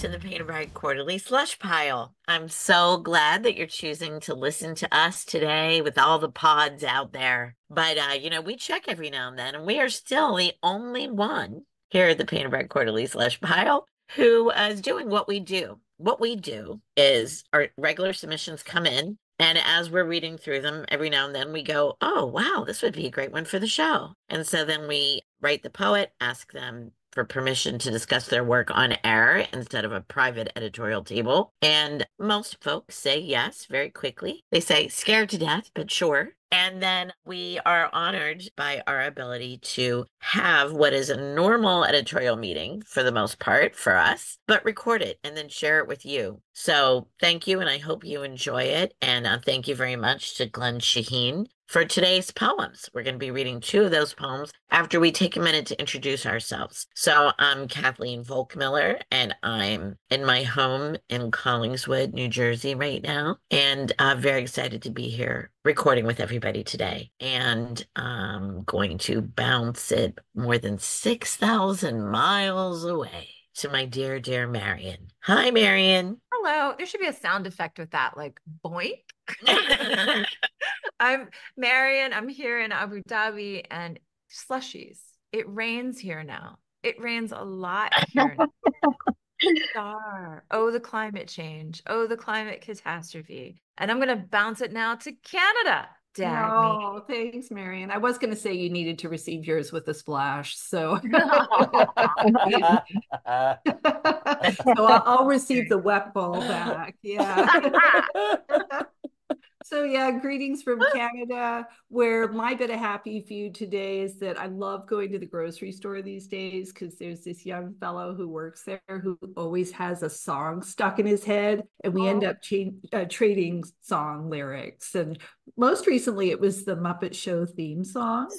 to the Painted Bride Quarterly Slush Pile. I'm so glad that you're choosing to listen to us today with all the pods out there. But, we check every now and then, and we are still the only one here at the Painted Bride Quarterly Slush Pile who is doing what we do. What we do is our regular submissions come in, and as we're reading through them, every now and then we go, oh, wow, this would be a great one for the show. And so then we write the poet, ask them for permission to discuss their work on air instead of a private editorial table. And most folks say yes very quickly. They say, scared to death, but sure. And then we are honored by our ability to have what is a normal editorial meeting for the most part for us, but record it and then share it with you. So thank you, and I hope you enjoy it. And thank you very much to Glenn Shaheen for today's poems. We're going to be reading two of those poems after we take a minute to introduce ourselves. So I'm Kathleen Volkmiller, and I'm in my home in Collingswood, New Jersey right now, and I'm very excited to be here recording with everybody today. And I'm going to bounce it more than 6,000 miles away to my dear, dear Marion. Hi, Marion. Hello. There should be a sound effect with that, like boink. I'm Marion. I'm here in Abu Dhabi, and slushies. It rains here now. It rains a lot here now. Star. Oh, the climate change. Oh, the climate catastrophe. And I'm going to bounce it now to Canada. Dag me. No, thanks, Marion. I was going to say you needed to receive yours with a splash, so so I'll receive the wet ball back. Yeah. So yeah, greetings from Canada, where my bit of happy feud today is that I love going to the grocery store these days because there's this young fellow who works there who always has a song stuck in his head, and we end up trading song lyrics. And most recently, it was the Muppet Show theme song,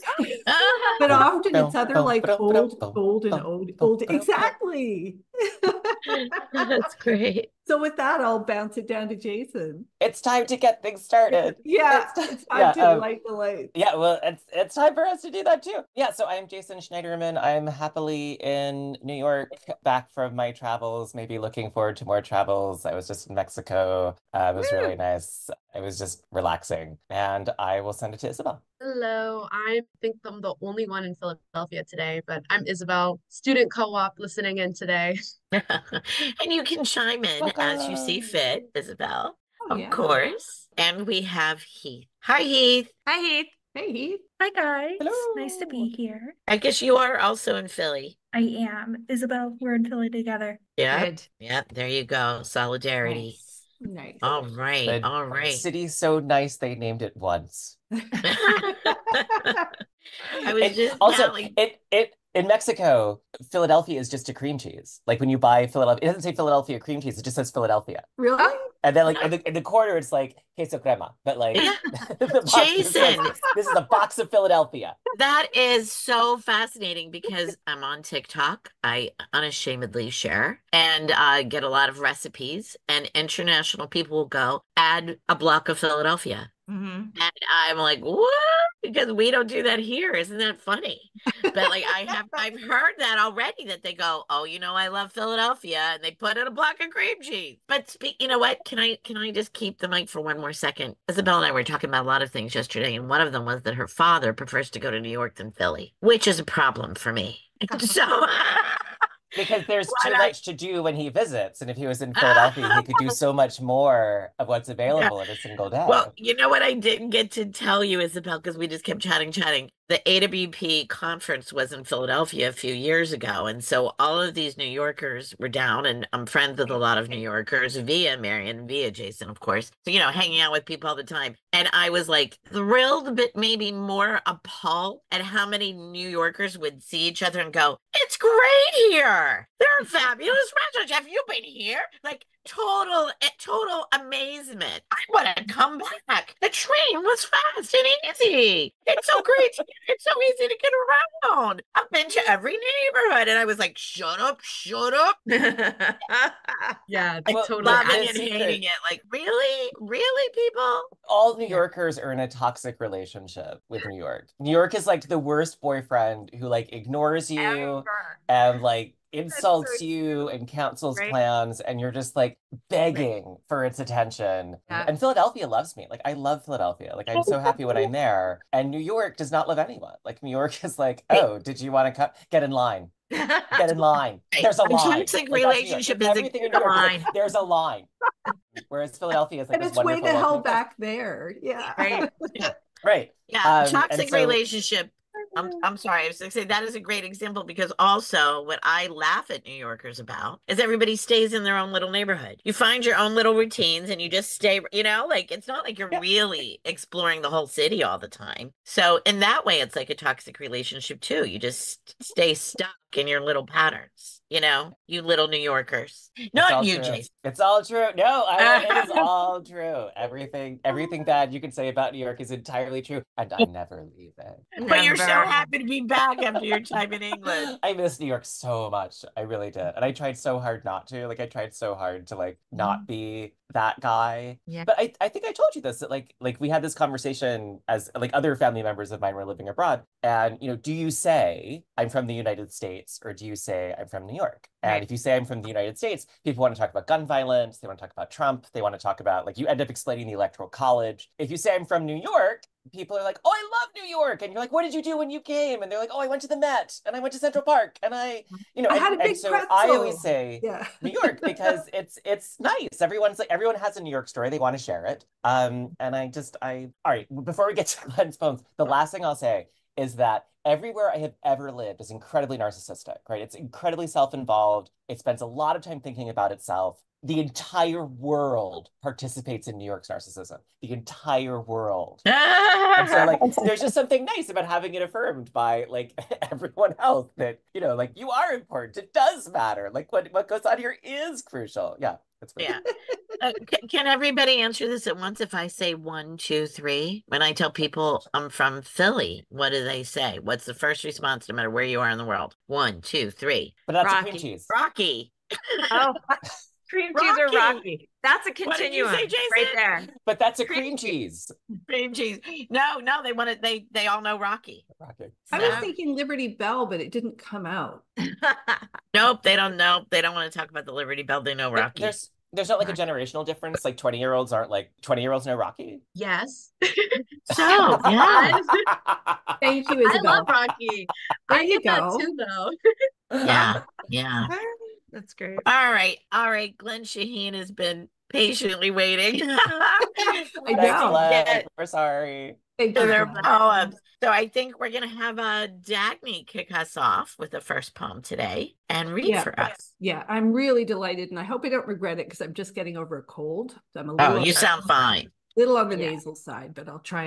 but often it's other like old and old. Exactly. That's great. So with that, I'll bounce it down to Jason. It's time to get things started. Yeah, it's time to light the light. Yeah, well, it's time for us to do that too. Yeah, so I'm Jason Schneiderman. I'm happily in New York, back from my travels, maybe looking forward to more travels. I was just in Mexico. It was really nice. It was just relaxing. And I will send it to Isabel. Hello, I think I'm the only one in Philadelphia today, but I'm Isabel, student co-op listening in today. And you can chime in as you see fit, Isabel, of course. And we have Heath. Hi, Heath. Hi, Heath. Hey, Heath. Hi, guys. Hello. Nice to be here. I guess you are also in Philly. I am. Isabel, we're in Philly together. Yeah. Good. Yeah, there you go. Solidarity. Nice. All right. All right. City's so nice they named it once. I was just also it in Mexico, Philadelphia is just a cream cheese. Like when you buy Philadelphia, it doesn't say Philadelphia cream cheese, it just says Philadelphia. Really? And then like in the corner, it's like queso crema. But like Jason, this is a box of Philadelphia. That is so fascinating because I'm on TikTok. I unashamedly share and get a lot of recipes, and international people will go add a block of Philadelphia. Mm-hmm. And I'm like, what? Because we don't do that here. Isn't that funny? But like I've heard that already, that they go, oh, I love Philadelphia, and they put in a block of cream cheese. But you know what? Can I just keep the mic for one more second? Isabel and I were talking about a lot of things yesterday, and one of them was that her father prefers to go to New York than Philly, which is a problem for me. So because there's too much to do when he visits. And if he was in Philadelphia, he could do so much more of what's available in a single day. Well, you know what I didn't get to tell you, Isabel, because we just kept chatting. The AWP conference was in Philadelphia a few years ago. And so all of these New Yorkers were down, and I'm friends with a lot of New Yorkers via Marion, via Jason, of course. So, hanging out with people all the time. And I was like thrilled, but maybe more appalled at how many New Yorkers would see each other and go, it's great here. There are fabulous restaurants. Have you been here? Like total amazement. I want to come back. The train was fast and easy. It's so great. It's so easy to get around. I've been to every neighborhood. And I was like, shut up. Yeah, well, totally. Loving and hating it. Like, really, people? All New Yorkers are in a toxic relationship with New York. New York is like the worst boyfriend who like ignores you and like insults so you and cancels right? plans, and you're just like begging for its attention. Yeah. And Philadelphia loves me. Like I love Philadelphia. Like I'm so happy when I'm there. And New York does not love anyone. Like New York is like, oh, did you want to come? Get in line. Get in line. Right. There's a A line. toxic Like that's New York. relationship is Everything in New a York is like, line. there's a line. Whereas Philadelphia is like And this it's way wonderful the hell welcoming place. back there. Yeah. Right. Yeah. Right. Yeah. And Toxic so relationship. I'm sorry. I was going to say that is a great example because also what I laugh at New Yorkers about is everybody stays in their own little neighborhood. You find your own little routines and you just stay, like it's not like you're yeah, really exploring the whole city all the time. So in that way, it's like a toxic relationship too. You just stay stuck in your little patterns, you little New Yorkers. it's Not all you, true. Jason. It's all true. No, it is all true. Everything bad you can say about New York is entirely true. And I never leave it. But you're so Never. happy to be back after your time in England. I miss New York so much. I really did. And I tried so hard not to. Like I tried so hard to like not be that guy. Yeah. But I think I told you this that like we had this conversation as like other family members of mine were living abroad. And do you say I'm from the United States or do you say I'm from New York? And Right. if you say I'm from the United States, people want to talk about gun violence, they want to talk about Trump, they want to talk about like you end up explaining the Electoral College. If you say I'm from New York, people are like, oh, I love New York. And you're like, what did you do when you came? And they're like, oh, I went to the Met and I went to Central Park. And I had a and big so I always pretzel. say Yeah. New York because it's nice. Everyone has a New York story. They want to share it. And all right, before we get to Glenn's poems, the last thing I'll say is that everywhere I have ever lived is incredibly narcissistic, right? It's incredibly self-involved. It spends a lot of time thinking about itself. The entire world participates in New York's narcissism. The entire world. And so like there's just something nice about having it affirmed by like everyone else that, like you are important. It does matter. Like what goes on here is crucial. Yeah, that's Yeah. Can everybody answer this at once? If I say 1, 2, 3, when I tell people I'm from Philly, what do they say? What's the first response, no matter where you are in the world? 1, 2, 3. But that's a cream Rocky. cheese. Rocky. Oh, cream cheese or Rocky. That's a What did you continuum say, Jason? right there. But that's a Cream cream cheese. Cream cheese. No, they want it. They all know Rocky. Rocky. I was So- thinking Liberty Bell, but it didn't come out. Nope, they don't know. They don't want to talk about the Liberty Bell. They know Rocky. There's not like a generational difference. Like 20-year-olds aren't like 20-year-olds know Rocky. Yes. So, yeah. Thank you, I Isabel. love Rocky. There I you get that go. too, though. Yeah. Yeah. That's great. All right. Glenn Shaheen has been patiently waiting. I Thanks, know. Glenn. We're sorry. Thank To you. their Glenn. poems. So I think we're gonna have Dagny kick us off with the first poem today and read for us. Yeah, I'm really delighted, and I hope I don't regret it because I'm just getting over a cold. So I'm a Oh, little you sound fine. little on the Yeah. nasal side, but I'll try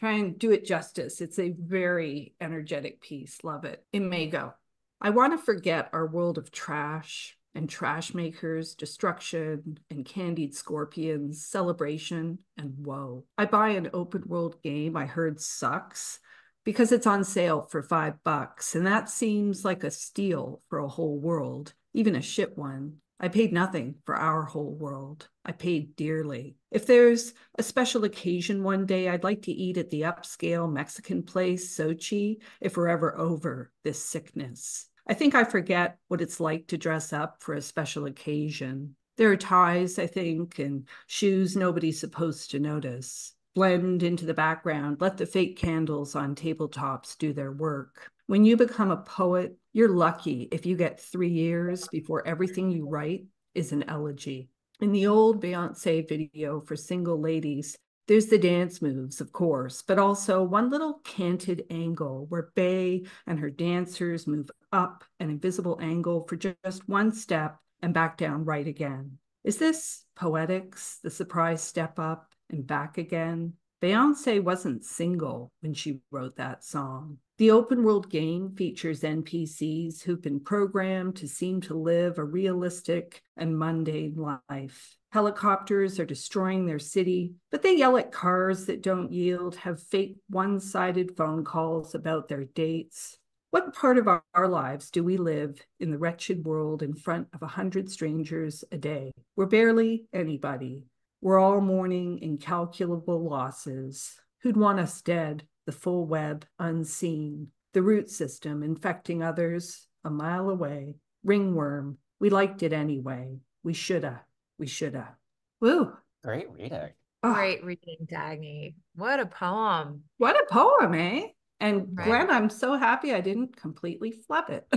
and do it justice. It's a very energetic piece. Love it. Imago. I want to forget our world of trash and trash makers, destruction and candied scorpions, celebration and woe. I buy an open world game I heard sucks because it's on sale for $5, and that seems like a steal for a whole world, even a shit one. I paid nothing for our whole world. I paid dearly. If there's a special occasion one day, I'd like to eat at the upscale Mexican place, Sochi, if we're ever over this sickness. I think I forget what it's like to dress up for a special occasion. There are ties, I think, and shoes nobody's supposed to notice. Blend into the background, let the fake candles on tabletops do their work. When you become a poet, you're lucky if you get 3 years before everything you write is an elegy. In the old Beyonce video for single ladies, there's the dance moves, of course, but also one little canted angle where Bey and her dancers move up an invisible angle for just one step and back down right again. Is this poetics, the surprise step up and back again? Beyonce wasn't single when she wrote that song. The open world game features NPCs who've been programmed to seem to live a realistic and mundane life. Helicopters are destroying their city, but they yell at cars that don't yield, have fake one-sided phone calls about their dates. What part of our lives do we live in the wretched world in front of 100 strangers a day? We're barely anybody. We're all mourning incalculable losses. Who'd want us dead? The full web unseen. The root system infecting others a mile away. Ringworm. We liked it anyway. We shoulda. We shoulda. Woo. Great reading. Oh, Great reading, Dagny. What a poem. what a poem, eh? And Right. Glenn, I'm so happy I didn't completely flub it.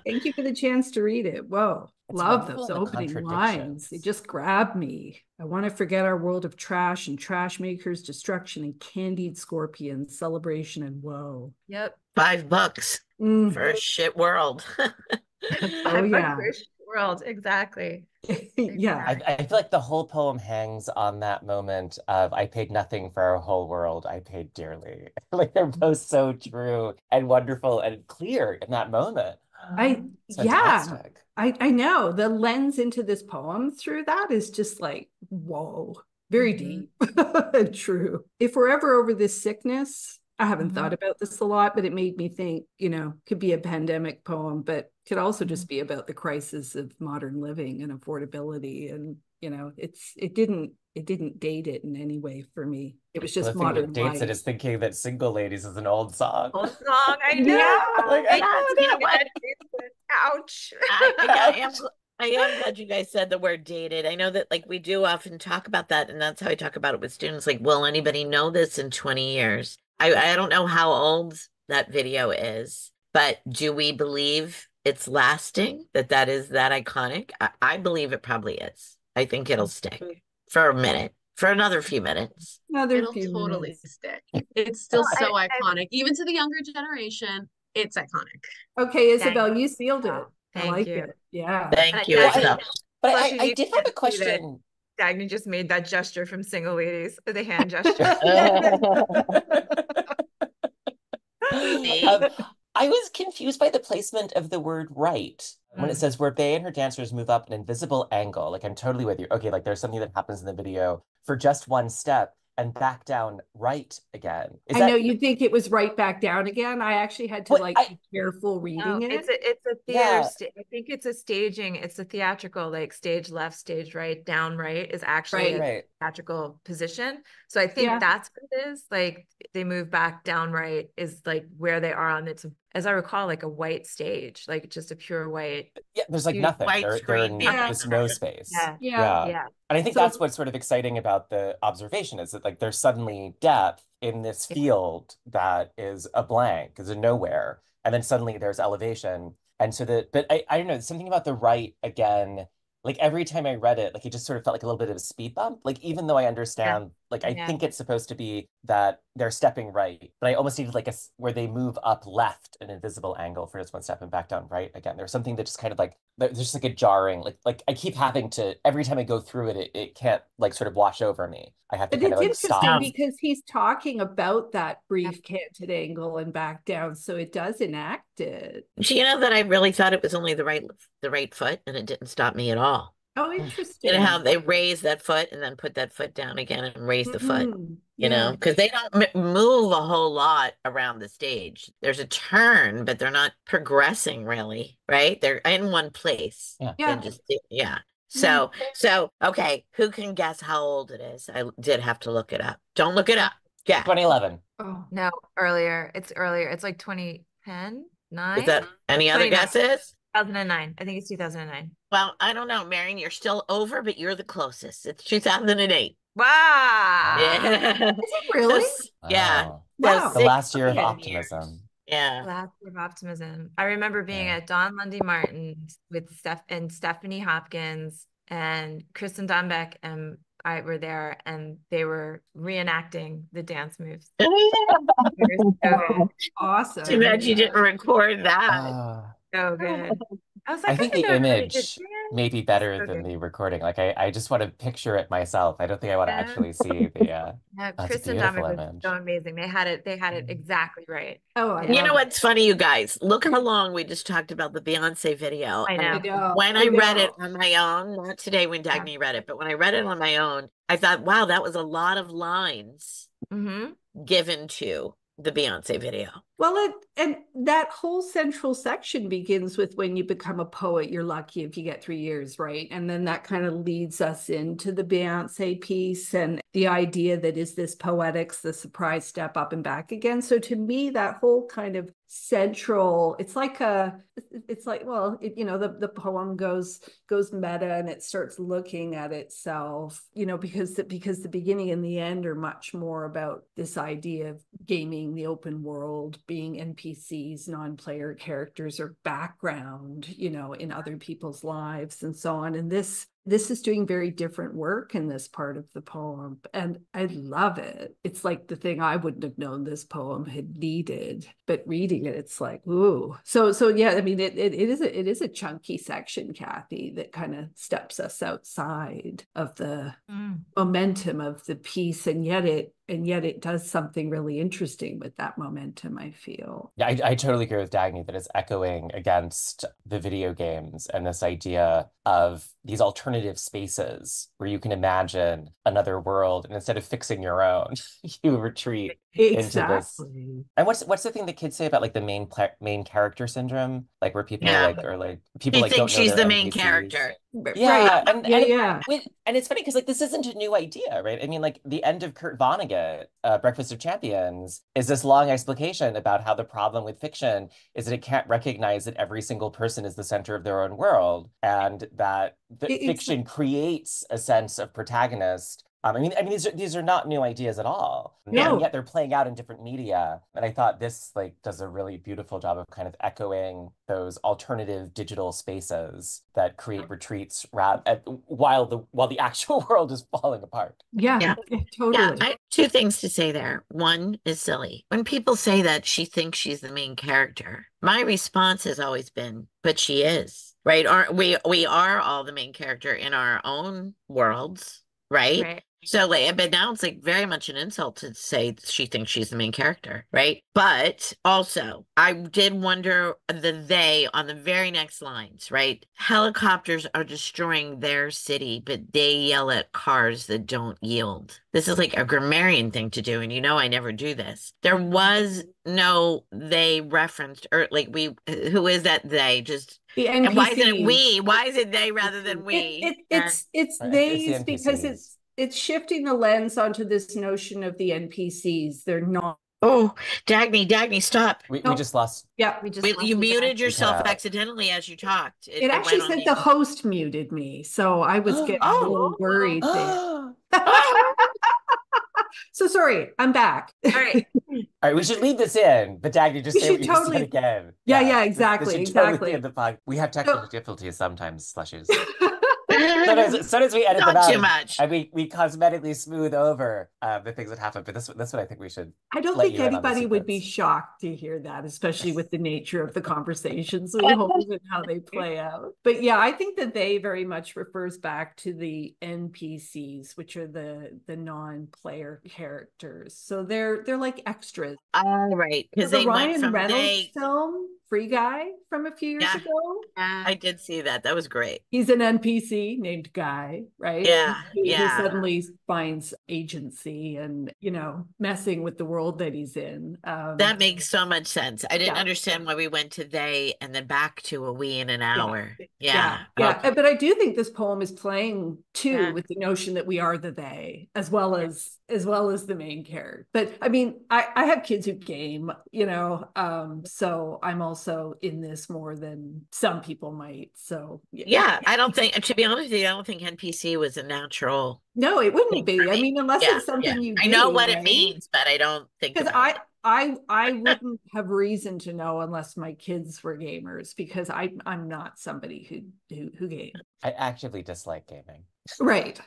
Thank you for the chance to read it. Whoa, It's love wonderful those in the opening lines. contradictions. They just grabbed me. I want to forget our world of trash and trash makers, destruction and candied scorpions, celebration and woe. Yep. $5 Mm. for a shit world. Oh, yeah. First world. Exactly. Yeah. I feel like the whole poem hangs on that moment of I paid nothing for a whole world, I paid dearly. Like they're both so true and wonderful and clear in that moment. It's Yeah, fantastic. I know the lens into this poem through that is just like, whoa, very deep and true. If we're ever over this sickness, I haven't thought about this a lot, but it made me think, could be a pandemic poem, but could also just be about the crisis of modern living and affordability. And, it didn't date it in any way for me. It was The just thing that modern dates it life. is thinking that Single Ladies is an old song. Old song. I know. Yeah, Like, I know You know what? Ouch. I am glad you guys said the word dated. I know that like we do often talk about that, and that's how I talk about it with students. Like, will anybody know this in 20 years? I don't know how old that video is, but do we believe it's lasting, that is that iconic? I believe it probably is. I think it'll stick for a minute, for another few minutes. Another It'll few totally minutes. stick. It's still Well, so iconic. Even to the younger generation, it's iconic. Okay, Isabel, Thank you sealed it. I Thank like you. it. Yeah. Thank you, Well, Isabel. but Plus, I did have a question. Dagny just made that gesture from Single Ladies, the hand gesture. See? I was confused by the placement of the word right when it says where Bay and her dancers move up an invisible angle. Like I'm totally with you. Okay, like there's something that happens in the video for just one step and back down right again. I know you think it was right back down again. I actually had to be careful reading it. It's a Yeah. theater. I think it's a staging. It's a theatrical, like stage left, stage right, down right is actually a theatrical position. So I think that's what it is. Like they move back down right is like where they are on it's as I recall, like a white stage, like just a pure white. Yeah, there's like nothing. White They're screen. in this no space. Yeah. And I think that's what's sort of exciting about the observation is that like there's suddenly depth in this field that is a blank, is a nowhere. And then suddenly there's elevation. And so but I don't know, something about the right again, like every time I read it, like it just sort of felt like a little bit of a speed bump. Like even though I understand, like I think it's supposed to be that they're stepping right, but I almost needed like where they move up left an invisible angle for just one step and back down right again. There's something that just kind of like there's just like a jarring, like I keep having to every time I go through it, it can't like sort of wash over me. I have to But kind of like it's interesting stop. because he's talking about that brief canted angle and back down, so it does enact it. Do you know that I really thought it was only the right foot, and it didn't stop me at all. Oh, interesting. You know how they raise that foot and then put that foot down again and raise the foot, because they don't move a whole lot around the stage. There's a turn, but they're not progressing really, right? They're in one place. So, okay, who can guess how old it is? I did have to look it up. Don't look it up. Yeah. 2011. Oh. No, earlier. It's earlier. It's like 2010, 9? Is that any other 29. guesses? 2009. I think it's 2009. Well, I don't know, Marion, you're still over, but you're the closest. It's 2008. Wow. Yeah. Is it really? Yeah. Wow. The last year of 10 optimism. years. Yeah. Last year of optimism. I remember being at Don Lundy Martin's with Stephanie Hopkins and Kristen Dunbeck and I were there, and they were reenacting the dance moves. Awesome. Too bad you didn't record that. So good. I was like, I think the image may be better than the recording. Like I just want to picture it myself. I don't think I want to actually see the Kristen Dunbeck was so amazing. They had it exactly right. Oh, you know what's funny, you guys? Look how long we just talked about the Beyonce video. I know. When I read it on my own, not today when Dagny read it, but when I read it on my own, I thought, wow, that was a lot of lines given to the Beyonce video. Well, and that whole central section begins with when you become a poet, you're lucky if you get 3 years, right? And then that kind of leads us into the Beyonce piece and the idea that is this poetics, the surprise step up and back again. So to me, that whole kind of central, it's like, well, the poem goes meta, and it starts looking at itself, because the beginning and the end are much more about this idea of gaming the open world, being NPCs, non-player characters, or background, in other people's lives and so on. And this is doing very different work in this part of the poem, and I love it. It's like the thing I wouldn't have known this poem had needed, but reading it, it's like, ooh. So yeah, I mean, it is a chunky section, Kathy, that kind of steps us outside of the momentum of the piece, and yet it does something really interesting with that momentum, I feel. Yeah, I totally agree with Dagny that it's echoing against the video games and this idea of these alternative spaces where you can imagine another world, and instead of fixing your own, you retreat into this. Exactly. And what's the thing that kids say about like the main character syndrome, like where people Yeah. like, or like people She like don't thinks know she's their the main NPCs. character. Right. Yeah, Yeah. and it's funny because like this isn't a new idea, right? I mean, like the end of Kurt Vonnegut, Breakfast of Champions, is this long explication about how the problem with fiction is that it can't recognize that every single person is the center of their own world, and that fiction creates a sense of protagonist. I mean, these are not new ideas at all, No. and yet they're playing out in different media. And I thought this like does a really beautiful job of kind of echoing those alternative digital spaces that create retreats while the actual world is falling apart. Yeah, totally. Yeah, I have two things to say there. One is silly. When people say that she thinks she's the main character, my response has always been, but she is, right? Aren't we are all the main character in our own worlds, right? Right. So like, but now it's like very much an insult to say she thinks she's the main character, right? But also, I did wonder they on the very next lines, right? Helicopters are destroying their city, but they yell at cars that don't yield. This is like a grammarian thing to do, and I never do this. There was no they referenced, or like who is that they? Just The and why isn't it NPCs. we? Why is it they rather than we? It's It's the theys because NPCs. it's shifting the lens onto this notion of the NPCs. They're not. Oh, Dagny, stop. We Nope. just lost. Yeah. We just lost You you, muted Dad. yourself out. accidentally as you talked. It It actually went on said mute. the host muted me, so I was getting a little worried there. So sorry, I'm back. All right. All right, we should leave this in, but Dagny, just We say what should you totally- said again. Yeah, this exactly, should totally exactly. be in the pod. We have technical difficulties sometimes, slushes. Not Sometimes we edit them out, too much. and we cosmetically smooth over the things that happen. But this one I think we should. I don't let think you in on the anybody would be secrets. shocked to hear that, especially with the nature of the conversations we hold and how they play out. But yeah, I think that they very much refers back to the NPCs, which are the non-player characters. So they're like extras. All right, because The they went Ryan from Reynolds film, Free Guy, from a few years Yeah. ago. I did see that. That was great. He's an NPC named Guy, right? Yeah, Who yeah. suddenly finds agency and, messing with the world that he's in. That makes so much sense. I didn't Yeah. understand why we went to they and then back to a we in an hour. Yeah. Okay. But I do think this poem is playing too Yeah. with the notion that we are the they, as well as the main character. But I mean, I have kids who game, so I'm also in this more than some people might. So Yeah, I don't think, to be honest with you, I don't think NPC was a natural No, it wouldn't thing be. for I me. mean, unless Yeah, it's something you do. I know what it right? means, but I don't think Because about it. I wouldn't have reason to know unless my kids were gamers, because I'm not somebody who games. I actively dislike gaming. Right.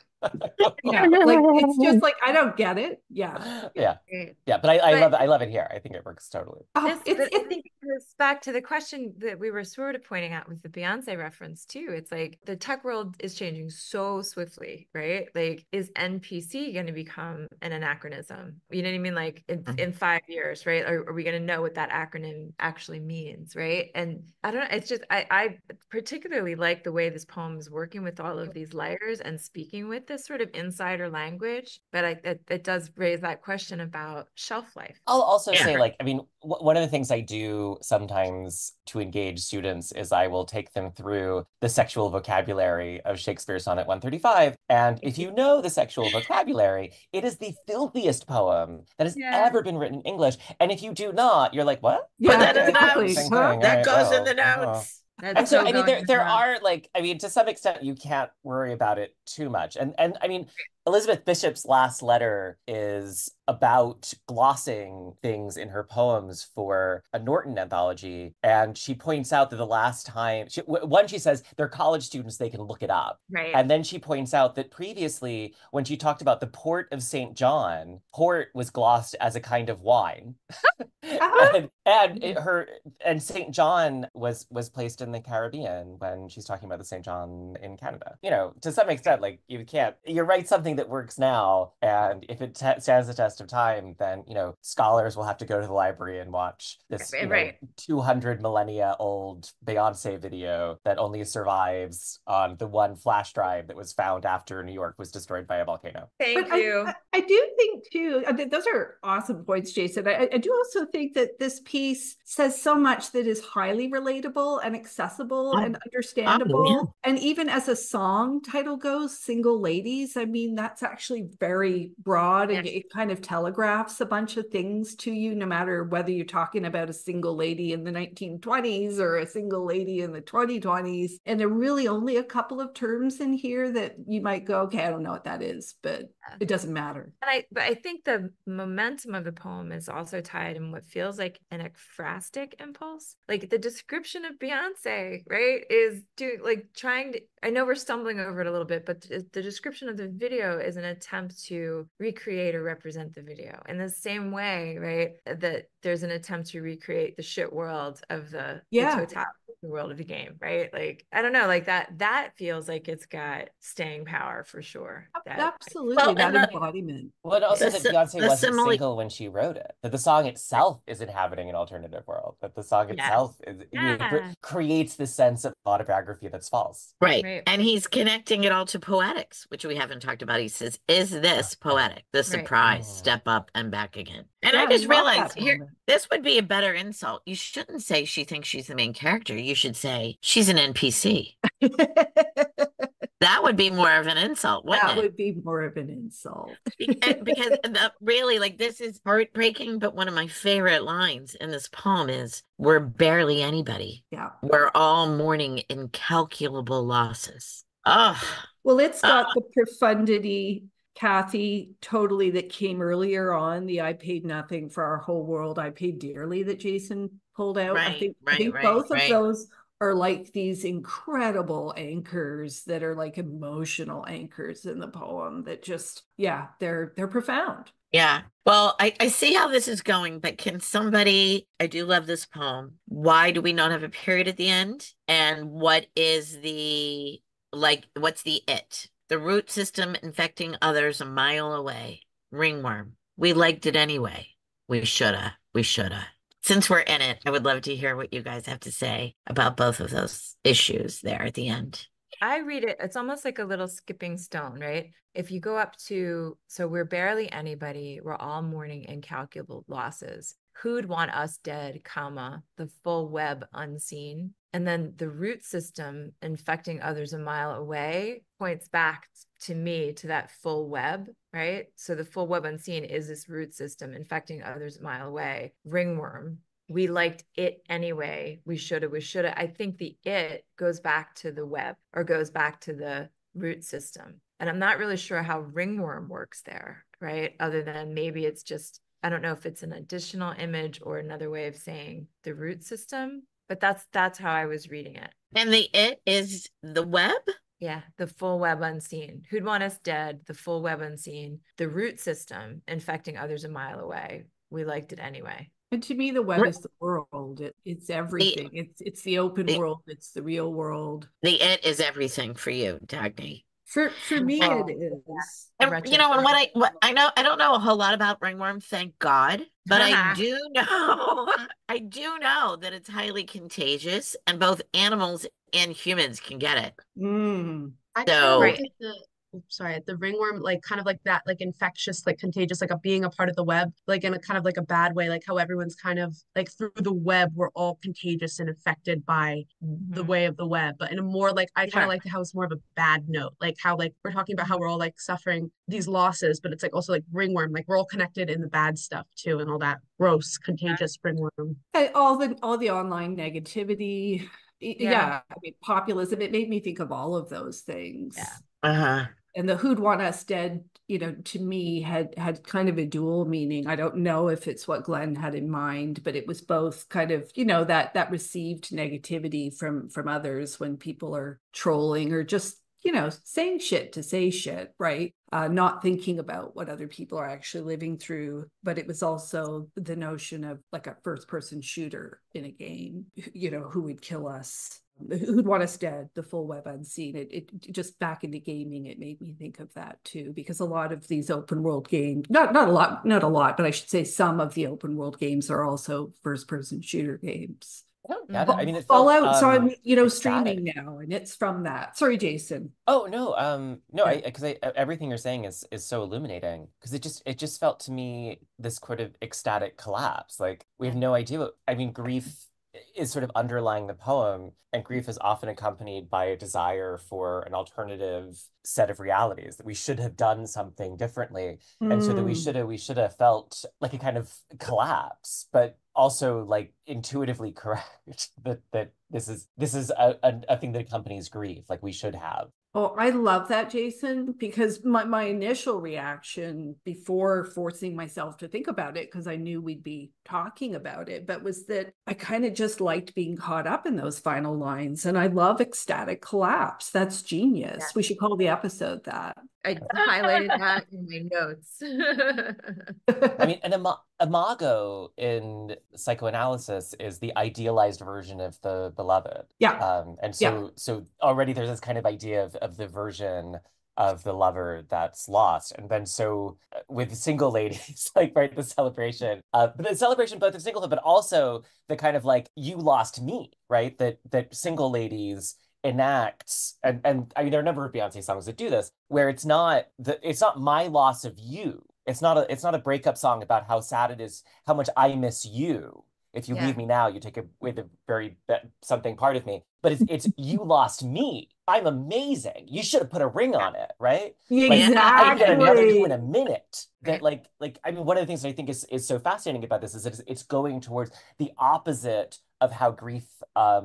Yeah. Like it's just like I don't get it. Yeah. Yeah. Great. Yeah, but I love it here. I think it works totally. Oh, But I think it goes back to the question that we were sort of pointing out with the Beyonce reference too. It's like the tech world is changing so swiftly, right? Like, is NPC going to become an anachronism? You know what I mean? Like in 5 years, right? Are we going to know what that acronym actually means, right? And I don't know. It's just I particularly like the way this poem is working with all of these layers and speaking with this sort of insider language, but it does raise that question about shelf life. I'll also Yeah. say, like, I mean, one of the things I do sometimes to engage students is I will take them through the sexual vocabulary of Shakespeare's Sonnet 135. And if you know the sexual vocabulary, it is the filthiest poem that has Yeah. ever been written in English. And if you do not, you're like, what? Put Yeah, that in the exactly. notes. Same Huh? thing. All That right, goes in well, the notes. That's and so, so I mean, going there around. are, like, I mean, to some extent, you can't worry about it too much. And I mean, Elizabeth Bishop's last letter is about glossing things in her poems for a Norton anthology. And she points out that the last time, one, she says they're college students, they can look it up. Right. And then she points out that previously, when she talked about the port of St. John, port was glossed as a kind of wine. And St. John was placed in the Caribbean when she's talking about the St. John in Canada. You know, to some extent, like, you write something that works now, and if it stands the test of time, then, you know, scholars will have to go to the library and watch this, you know, Right. 200 millennia old Beyonce video that only survives on the one flash drive that was found after New York was destroyed by a volcano. Thank But you. I do think too, those are awesome points, Jason. I do also think that this piece says so much that is highly relatable and accessible and understandable. yeah. And even as a song title goes, Single Ladies, I mean, that's actually very broad and it kind of telegraphs a bunch of things to you, no matter whether you're talking about a single lady in the 1920s or a single lady in the 2020s. And there are really only a couple of terms in here that you might go, okay, I don't know what that is, but it doesn't matter. But I think the momentum of the poem is also tied in what feels like an ekphrastic impulse. Like the description of Beyonce, right, is trying to, I know we're stumbling over it a little bit, but the description of the video is an attempt to recreate or represent the video in the same way, right, that there's an attempt to recreate the shit world of the totality of the world of the game, right? Like, I don't know, like that feels like it's got staying power for sure. Absolutely, that embodiment. Well, and also that Beyonce wasn't simile. single when she wrote it. That the song itself is inhabiting an alternative world. That the song itself creates this sense of autobiography that's false. Right. And he's connecting it all to poetics, which we haven't talked about. He says, is this poetic? The surprise, step up and back again. And I just realized here, this would be a better insult. You shouldn't say she thinks she's the main character. You should say she's an NPC. That would be more of an insult, wouldn't it? That would be more of an insult. Because really, like, this is heartbreaking, but one of my favorite lines in this poem is, we're barely anybody. Yeah. We're all mourning incalculable losses. Oh. Well, it's got the profundity, Kathy, totally, that came earlier on, the I paid nothing for our whole world, I paid dearly, that Jason pulled out. I think both of those are like these incredible anchors that are like emotional anchors in the poem that just, they're profound. Yeah. Well, I see how this is going, but can somebody, I do love this poem. Why do we not have a period at the end? And what is what's the it? The root system infecting others a mile away. Ringworm. We liked it anyway. We shoulda. Since we're in it, I would love to hear what you guys have to say about both of those issues there at the end. I read it, it's almost like a little skipping stone, right? If you go up to, so we're barely anybody, we're all mourning incalculable losses. Who'd want us dead, comma, the full web unseen? And then the root system infecting others a mile away points back to me to that full web, right? So the full web unseen is this root system infecting others a mile away. Ringworm. We liked it anyway. We shoulda. I think the it goes back to the web or goes back to the root system. And I'm not really sure how ringworm works there, right? Other than maybe it's just, I don't know if it's an additional image or another way of saying the root system, but that's how I was reading it. And the it is the web? Yeah, the full web unseen. Who'd want us dead? The full web unseen. The root system infecting others a mile away. We liked it anyway. And to me, the web is the world. It's everything. It's the open world. It's the real world. The it is everything for you, Dagny. For me, it is. And, you know, and what I know, I don't know a whole lot about ringworm, thank God, but I do know that it's highly contagious, and both animals and humans can get it. Mm. I So can't wait sorry, the ringworm, like kind of like that, like infectious, like contagious, like a being a part of the web, like in a kind of like a bad way, like how everyone's kind of like through the web, we're all contagious and affected by the way of the web, but in a more like I kind of like how it's more of a bad note, like how like we're talking about how we're all like suffering these losses, but it's like also like ringworm, like we're all connected in the bad stuff too, and all that gross, contagious ringworm. All the online negativity. Yeah. I mean, populism, it made me think of all of those things. Yeah. Uh-huh. And the who'd want us dead, to me had kind of a dual meaning. I don't know if it's what Glenn had in mind, but it was both kind of, that received negativity from others when people are trolling or just, saying shit to say shit, right? Not thinking about what other people are actually living through. But it was also the notion of like a first person shooter in a game, who would kill us, who'd want us dead, the full web unseen. It just back into gaming, it made me think of that too, because a lot of these open world games, not a lot, but I should say some of the open world games are also first person shooter games. I don't get it. I mean, it felt Fallout, so I'm ecstatic. streaming now, and it's from that. Sorry, Jason. Oh no, no, Yeah. because everything you're saying is so illuminating because it just felt to me this sort of ecstatic collapse. Like we have no idea what, I mean, grief is sort of underlying the poem, and grief is often accompanied by a desire for an alternative set of realities that we should have done something differently, and so that we should have felt like a kind of collapse, but also like intuitively correct that this is a thing that accompanies grief, like we should have. Oh, I love that, Jason, because my initial reaction before forcing myself to think about it, because I knew we'd be talking about it, but was that I kind of just liked being caught up in those final lines. And I love ecstatic collapse. That's genius. Yeah. We should call the episode that. I highlighted that in my notes. I mean, an imago in psychoanalysis is the idealized version of the beloved. Yeah. And Yeah. so already there's this kind of idea of the version of the lover that's lost. And then so with single ladies, like right, the celebration, but the celebration both of singlehood, but also the kind of like you lost me, right? That single ladies enacts, and I mean there are a number of Beyonce songs that do this, where it's not my loss of you. It's not a breakup song about how sad it is, how much I miss you. If you leave me now, you take away the very something part of me. But it's you lost me. I'm amazing. You should have put a ring on it, right? Like I can get another you in a minute. That like I mean, one of the things that I think is so fascinating about this is that it's going towards the opposite of how grief,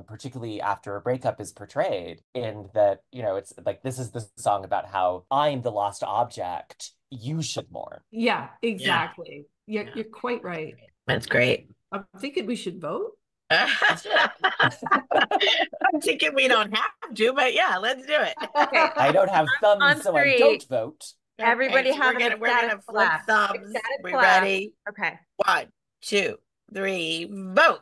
particularly after a breakup, is portrayed. In that, it's like this is the song about how I'm the lost object. You should mourn. Yeah, exactly. Yeah. You're quite right. That's great. I'm thinking we should vote. I'm thinking we don't have to, but yeah, let's do it. Okay. I don't have thumbs, On so three. I don't vote. Everybody so have we're gonna flip thumbs. We ready? Okay. 1, 2, 3, vote.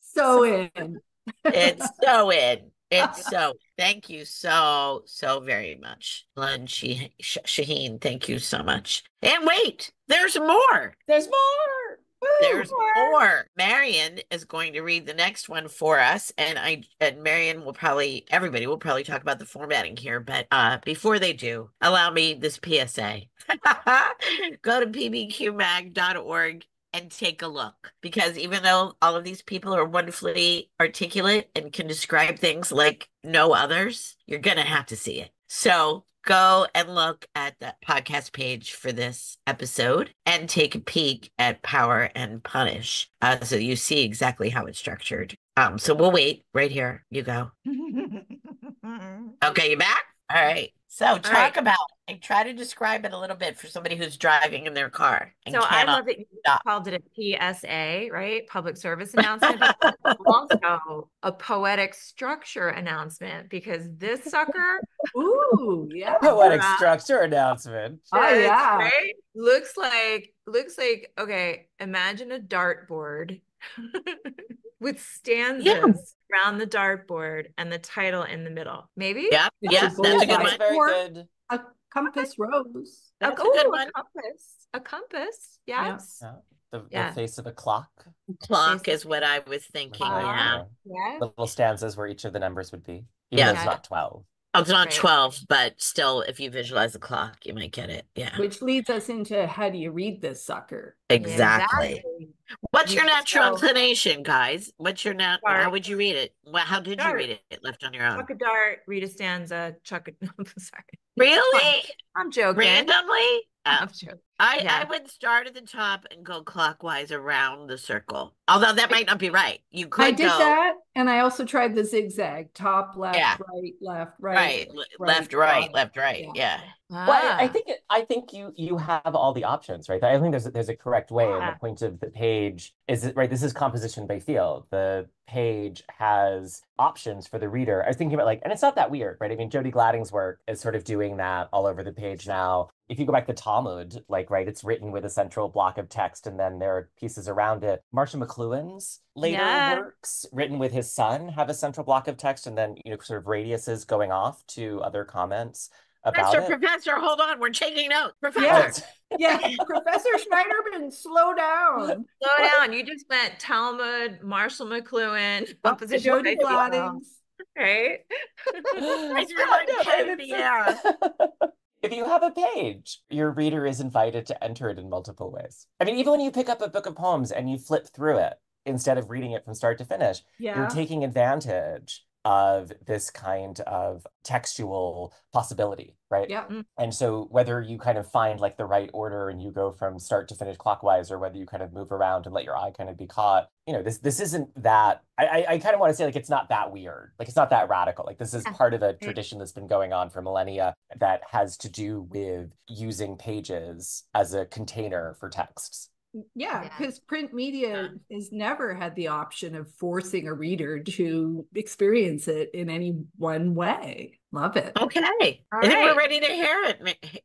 So in. It's so in. It's so. Thank you so very much, Glenn Shaheen. Thank you so much. And wait, there's more. There's more. There's more. Marion is going to read the next one for us, and Marion everybody will probably talk about the formatting here, but before they do, allow me this PSA. Go to pbqmag.org and take a look, because even though all of these people are wonderfully articulate and can describe things like no others, you're gonna have to see it. So go and look at that podcast page for this episode and take a peek at Power and Punish, so you see exactly how it's structured. So we'll wait right here. You go. Okay, you back? All right. So talk about it. Try to describe it a little bit for somebody who's driving in their car and So I cannot love that you stop. called it a PSA, right? Public service announcement, but also a poetic structure announcement, because this sucker, Ooh, yeah. Poetic structure announcement. Oh, yeah. right? Looks like, okay, imagine a dartboard with stanzas around the dartboard and the title in the middle. Maybe? Yeah, that's a good one. Very good. A compass rose. That's a good one. A compass. Yes. Yeah. The face of a clock. Clock is what I was thinking. Yeah. Yeah. Little stanzas where each of the numbers would be. Even though it's not 12. Oh, it's not right? 12, but still, if you visualize the clock, you might get it. Yeah, Which leads us into how do you read this sucker? Yeah, exactly. exactly. What's You your natural so inclination, guys? What's your how dart, would you read it? Well, how did you dart, read it left on your own? chuck a dart, read a stanza, chuck a. I'm sorry. Come on, Really? I'm joking. Randomly? I'm joking. I Yeah. would start at the top and go clockwise around the circle. Although that might not be right. You I could did go, that, and I also tried the zigzag, top, yeah, left, right, right, right, bottom. left, right. Yeah. Yeah. Well, I Ah, think you have all the options, right? I think there's a correct way, and the yeah. point of the page is that, right. This is composition by field. The page has options for the reader. I was thinking about like, and it's not that weird, right? I mean, Jody Gladding's work is sort of doing that all over the page now. If you go back to Talmud, like, right, it's written with a central block of text, and then there are pieces around it. Marshall McLuhan's later Yeah. works, written with his son, have a central block of text, and then sort of radiuses going off to other comments about it. Professor, hold on. We're taking notes. Yeah. Oh, Professor. Yeah. Professor Schneiderman, slow down. Slow down. You just went Talmud, Marshall McLuhan, well, composition Jody by field, Gladdings. right? I threw yeah, my no, pen right. in the air. If you have a page, your reader is invited to enter it in multiple ways. I mean, even when you pick up a book of poems and you flip through it instead of reading it from start to finish, you're Yeah. taking advantage of this kind of textual possibility, right? Yeah. Mm. And so whether you kind of find like the right order and you go from start to finish clockwise, or whether you kind of move around and let your eye kind of be caught, this isn't that I kind of want to say like it's not that weird. Like it's not that radical. Like this is Yeah. part of a Right. tradition that's been going on for millennia that has to do with using pages as a container for texts. Yeah, Yeah. because print media has never had the option of forcing a reader to experience it in any one way. Love it. Okay. All I think we're right. ready to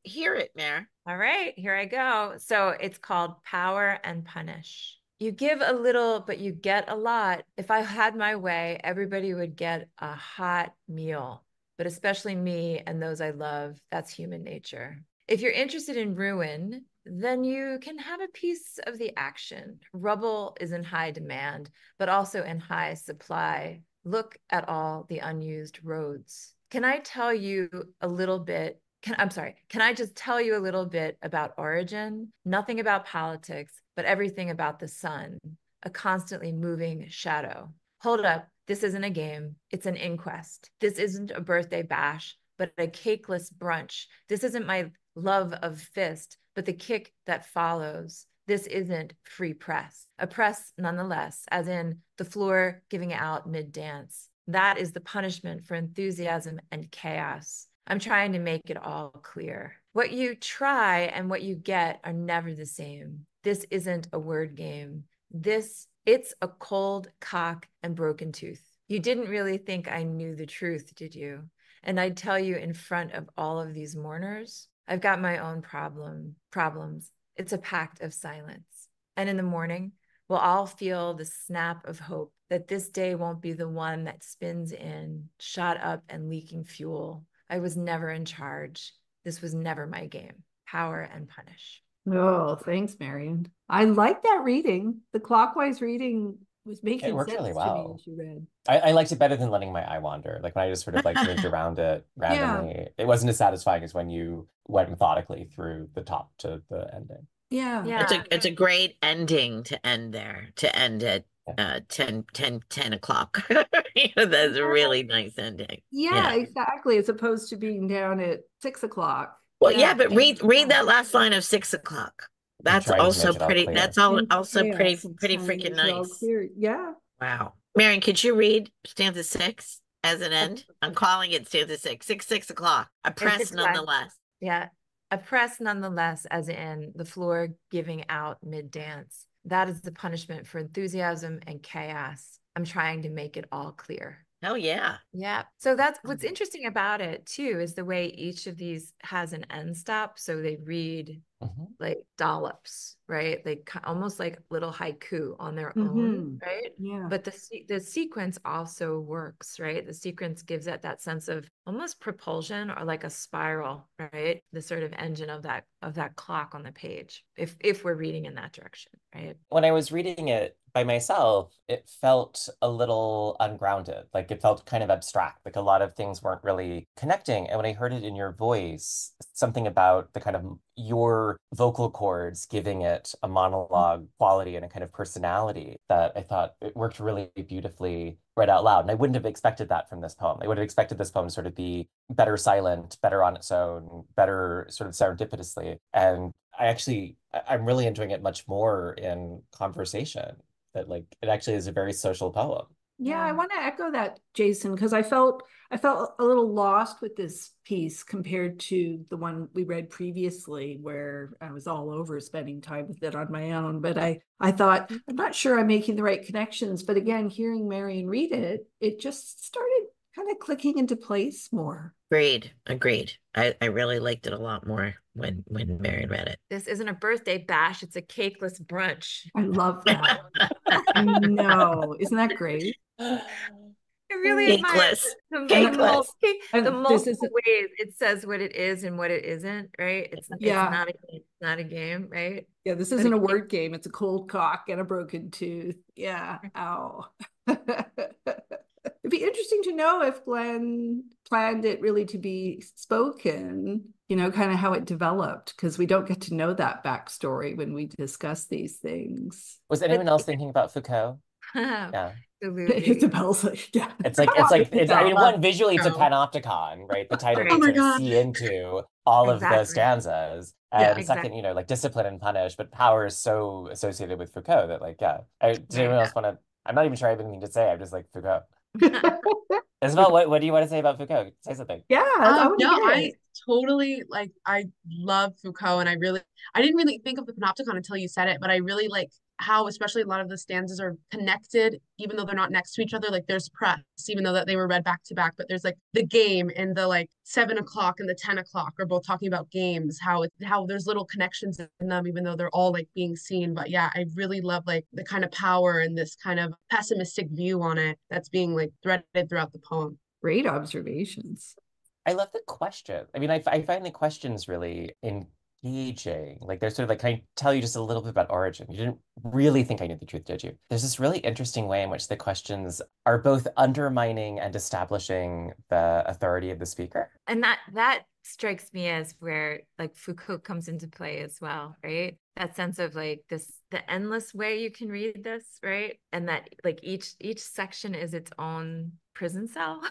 hear it, Mare. All right, here I go. So it's called Power and Punish. You give a little, but you get a lot. If I had my way, everybody would get a hot meal, but especially me and those I love. That's human nature. If you're interested in ruin, then you can have a piece of the action. Rubble is in high demand, but also in high supply. Look at all the unused roads. Can I tell you a little bit? Can I just tell you a little bit about origin? Nothing about politics, but everything about the sun, a constantly moving shadow. Hold up, this isn't a game, it's an inquest. This isn't a birthday bash, but a cakeless brunch. This isn't my love of fist, but the kick that follows. This isn't free press, a press nonetheless, as in the floor giving out mid-dance. That is the punishment for enthusiasm and chaos. I'm trying to make it all clear. What you try and what you get are never the same. This isn't a word game. It's a cold cock and broken tooth. You didn't really think I knew the truth, did you? And I'd tell you in front of all of these mourners, I've got my own problems. It's a pact of silence. And in the morning, we'll all feel the snap of hope that this day won't be the one that spins in, shot up and leaking fuel. I was never in charge. This was never my game. Power and punish. Oh, thanks, Marion. I like that reading. The clockwise reading was It making worked sense really to me well. as you read. I liked it better than letting my eye wander. Like when I just sort of like moved around it Yeah. randomly. It wasn't as satisfying as when you went methodically through the top to the ending. Yeah. Yeah. It's a great ending to end there, to end at Yeah. 10 o'clock. That's a really nice ending. Yeah, Yeah. exactly. As opposed to being down at 6 o'clock. Well, Yeah. yeah, but read that last line of 6 o'clock. I'm That's trying to also make it all pretty, clear. that's all In also chaos and pretty time freaking is all nice. clear. Yeah. Wow. Marion, could you read stanza 6 as an end? I'm calling it stanza 6. 6 o'clock. A press It's fine. nonetheless. Yeah. A press nonetheless, as in the floor giving out mid-dance. That is the punishment for enthusiasm and chaos. I'm trying to make it all clear. Hell yeah. Yeah. So that's what's interesting about it too, is the way each of these has an end stop. So they read Mhm. like dollops, right? Like almost like little haiku on their own, Mhm. right? Yeah. But the sequence also works, right? The sequence gives it that sense of almost propulsion or like a spiral, right? The sort of engine of that clock on the page, if we're reading in that direction, right? When I was reading it by myself, it felt a little ungrounded. Like it felt kind of abstract. Like a lot of things weren't really connecting. And when I heard it in your voice, something about the kind of your vocal cords giving it a monologue quality and a kind of personality that I thought it worked really beautifully read out loud. And I wouldn't have expected that from this poem. I would have expected this poem to sort of be better silent, better on its own, better sort of serendipitously. And I'm really enjoying it much more in conversation. That like it actually is a very social poem. Yeah, I want to echo that, Jason, because I felt a little lost with this piece compared to the one we read previously, where I was all over spending time with it on my own. But I thought, I'm not sure I'm making the right connections. But again, hearing Marion read it, it just started kind of clicking into place more. Agreed. I really liked it a lot more when Marion read it. This isn't a birthday bash, it's a cakeless brunch. I love that. I know. Isn't that great? I really admire Cakeless. the Cakeless. multiple ways it says what it is and what it isn't, right? It's not a game, right? Yeah, this But isn't a word game. It's a cold cock and a broken tooth. Yeah. Ow. It'd be interesting to know if Glenn planned it really to be spoken, kind of how it developed, because we don't get to know that backstory when we discuss these things. Was anyone else thinking about Foucault? Yeah. Absolutely. Isabel's like, yeah. I mean, one, visually it's a panopticon, right? The title Right. can Oh my sort of God. see into all of the Exactly. stanzas. Yeah, And second, like discipline and punish, but power is so associated with Foucault that like, yeah. Does anyone else want to, I'm not even sure I have anything to say. I'm just like Foucault. Isabel, what do you want to say about Foucault? Say something. Yeah, I want to No, hear I it. totally like I love Foucault, and I didn't really think of the panopticon until you said it, but I really like how especially a lot of the stanzas are connected even though they're not next to each other. Like there's press even though that they were read back to back, but there's like the game and the like 7 o'clock and the 10 o'clock are both talking about games, how there's little connections in them even though they're all like being seen. But yeah, I really love like the kind of power and this kind of pessimistic view on it that's being like threaded throughout the poem. Great observations. I love the question. I mean, I find the questions really engaging. Like they're sort of like, can I tell you just a little bit about origin? You didn't really think I knew the truth, did you? There's this really interesting way in which the questions are both undermining and establishing the authority of the speaker. And that strikes me as where like Foucault comes into play as well, right? That sense of like the endless way you can read this, right? And that like each section is its own prison cell,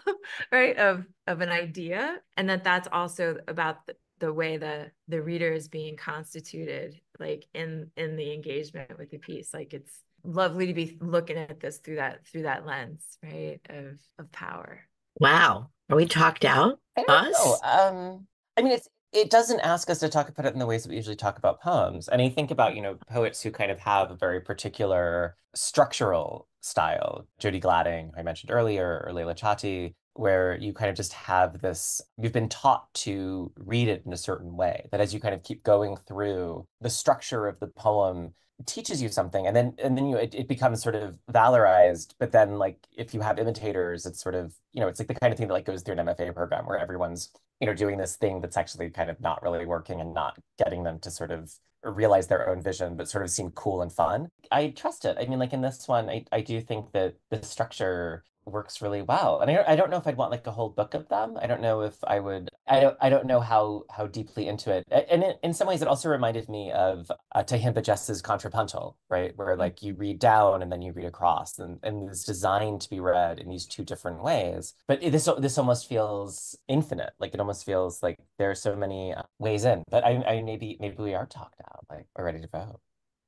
right? Of an idea. And that's also about the way the reader is being constituted, like in the engagement with the piece. Like it's lovely to be looking at this through that lens, right? Of power. Wow. Are we talked out? I don't know. Us? I mean, it doesn't ask us to talk about it in the ways that we usually talk about poems. And I think about, poets who kind of have a very particular structural style. Jody Gladding, who I mentioned earlier, or Leila Chati, where you kind of just have this, you've been taught to read it in a certain way, that as you kind of keep going through, the structure of the poem teaches you something, and then it becomes sort of valorized. But then like if you have imitators, it's sort of, it's like the kind of thing that like goes through an MFA program where everyone's, doing this thing that's actually kind of not really working and not getting them to sort of realize their own vision, but sort of seem cool and fun. I trust it. I mean, like in this one, I do think that the structure works really well. And I don't know if I'd want like a whole book of them. I don't know if I would. I don't know how deeply into it. And in some ways, it also reminded me of Tahim Bajess's Contrapuntal, right? Where like you read down and then you read across, and it's designed to be read in these two different ways. But this almost feels infinite. Like it almost feels like there are so many ways in. But I maybe we are talked out. Like we're ready to vote.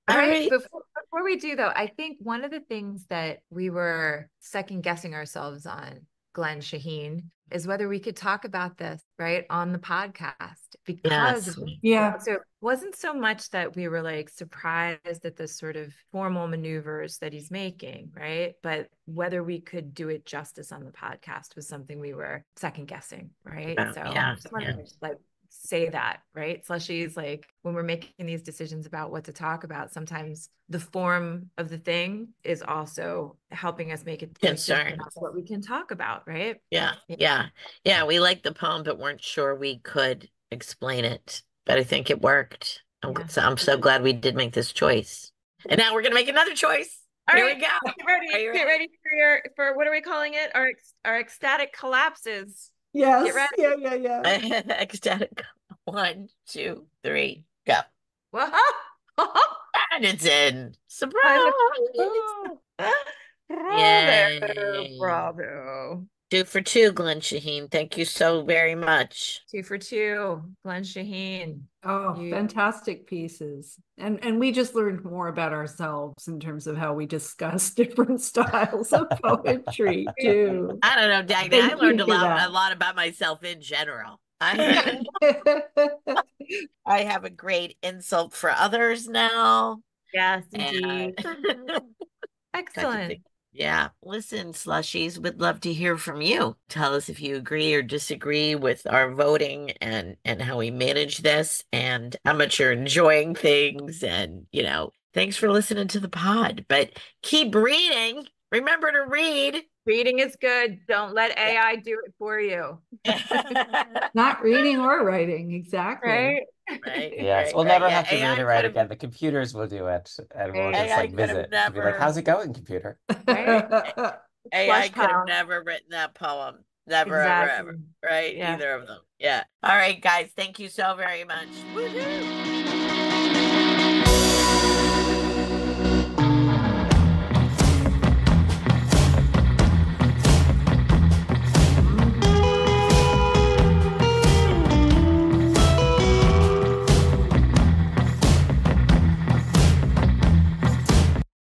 All right. right. Before we do, though, I think one of the things that we were second guessing ourselves on, Glenn Shaheen, is whether we could talk about this, right, on the podcast. Because Yeah. so it wasn't so much that we were like surprised at the sort of formal maneuvers that he's making, right? But whether we could do it justice on the podcast was something we were second guessing, right? So I just wanted to like say that, right? Slushies, like when we're making these decisions about what to talk about, sometimes the form of the thing is also helping us make a decision about what we can talk about, right? Yeah. We liked the poem, but weren't sure we could explain it. But I think it worked. I'm so glad we did make this choice. And now we're gonna make another choice. All Here right, we go. get ready. Are you Get ready? ready for what are we calling it? Our ecstatic collapses. Yes. Get ready. Yeah. Ecstatic. 1, 2, 3, go. Whoa. And it's in. Surprise! Bravo, Yay. bravo. 2 for 2, Glenn Shaheen. Thank you so very much. 2 for 2, Glenn Shaheen. Oh, You fantastic pieces. And we just learned more about ourselves in terms of how we discuss different styles of poetry too. I don't know, Dagny. I Thank learned you a for lot, that. a lot about myself in general. I have a great insult for others now. Yes, And indeed. kind of Excellent. thing. Yeah. Listen, slushies, would love to hear from you. Tell us if you agree or disagree with our voting and how we manage this and how much you're enjoying things. And, thanks for listening to the pod. But keep reading. Remember to read. Reading is good. Don't let Yeah. AI do it for you. Not reading or writing, exactly. Right? Right, Yes, right, we'll right. never Yeah, have to read AI or write could have again. The computers will do it, and we'll just AI like could have visit to be like, never "How's it going, computer?" Right? AI Flush could have pile. never written that poem. Never, ever, ever. Exactly. Right? Yeah. Either of them. Yeah. All right, guys. Thank you so very much. Woohoo!